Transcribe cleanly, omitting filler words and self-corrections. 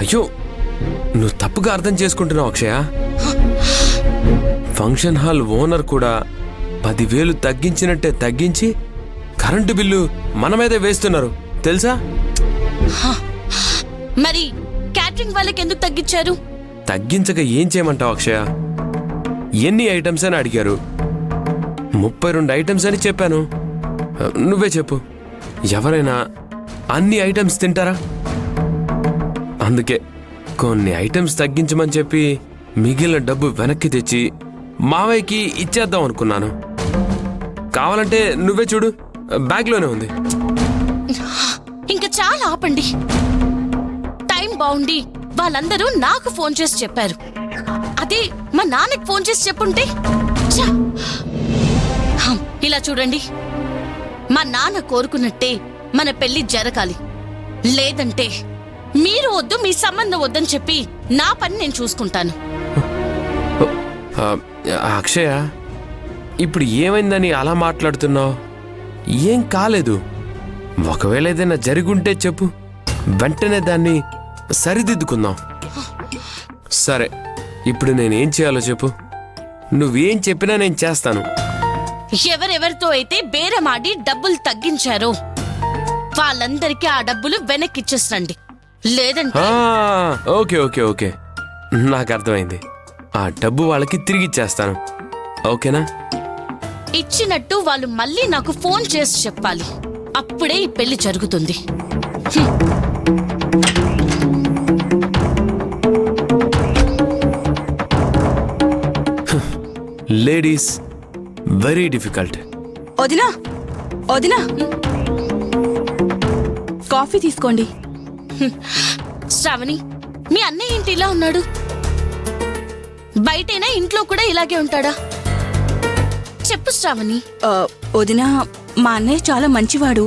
అయ్యో నువ్వు తప్పుగా అర్థం చేసుకుంటున్నావు అక్షయ. ఫంక్షన్ హాల్ ఓనర్ కూడా 10,000 తగ్గించినట్టే తగ్గించి కరెంటు బిల్లు మన మీదే వేస్తున్నారు తెలుసా? మరి క్యాటరింగ్ వాళ్ళకి ఎందుకు తగ్గించారు? తగ్గించక ఏం చేయమంటావు అక్షయ? ఎన్ని ఐటమ్స్ అని అడిగారు. 32 ఐటమ్స్ అని చెప్పాను. నువ్వే చెప్పు, ఎవరైనా అన్ని ఐటమ్స్ తింటారా? అందుకే కొన్ని ఐటమ్స్ తగ్గించమని చెప్పి మిగిలిన డబ్బు వెనక్కి తెచ్చి మావయ్యకి ఇచ్చేద్దాం అనుకున్నాను. కావాలంటే నువ్వే చూడు, బ్యాగ్లోనే ఉంది. ఇంకా చాలా ఆపండి. టైం బాగుండి వాళ్ళందరూ నాకు ఫోన్ చేసి చెప్పారు. అదే మా నాన్నకి ఫోన్ చేసి చెప్పుంటే. ఇలా చూడండి, మా నాన్న కోరుకున్నట్టే మన పెళ్లి జరగాలి. లేదంటే మీరు వద్దు, మీ సంబంధం వద్దని చెప్పి నా పని నేను చూసుకుంటాను. అక్షయ, ఇప్పుడు ఏమైందని అలా మాట్లాడుతున్నావు? ఏం కాలేదు. ఒకవేళ ఏదైనా జరుగుంటే చెప్పు, వెంటనే దాన్ని సరిదిద్దుకుందాం. సరే, ఇప్పుడు నేనేం చేయాలో చెప్పు. నువ్వేం చెప్పినా నేను చేస్తాను. ఎవరెవరితో అయితే బేరమాడి డబ్బులు తగ్గించారో వాళ్ళందరికీ ఆ డబ్బులు వెనక్కిచ్చేసండి. లేదంటే ఓకే ఓకే ఓకే, నాకు అర్థమైంది. ఆ డబ్బు వాళ్ళకి తిరిగి ఇచ్చేస్తాను. ఓకేనా? ఇచ్చినట్టు వాళ్ళు మళ్ళీ నాకు ఫోన్ చేసి చెప్పాలి. అప్పుడే ఈ పెళ్లి జరుగుతుంది. Ladies very difficult. వదినా, వదినా, కాఫీ తీసుకోండి. శ్రావణి, మీ అన్నయ్య ఏంటి ఇలా ఉన్నాడు? బయటైనా ఇంట్లో కూడా ఇలాగే ఉంటాడా? చెప్పు శ్రావణి. వదినా, మా అన్నయ్య చాలా మంచివాడు.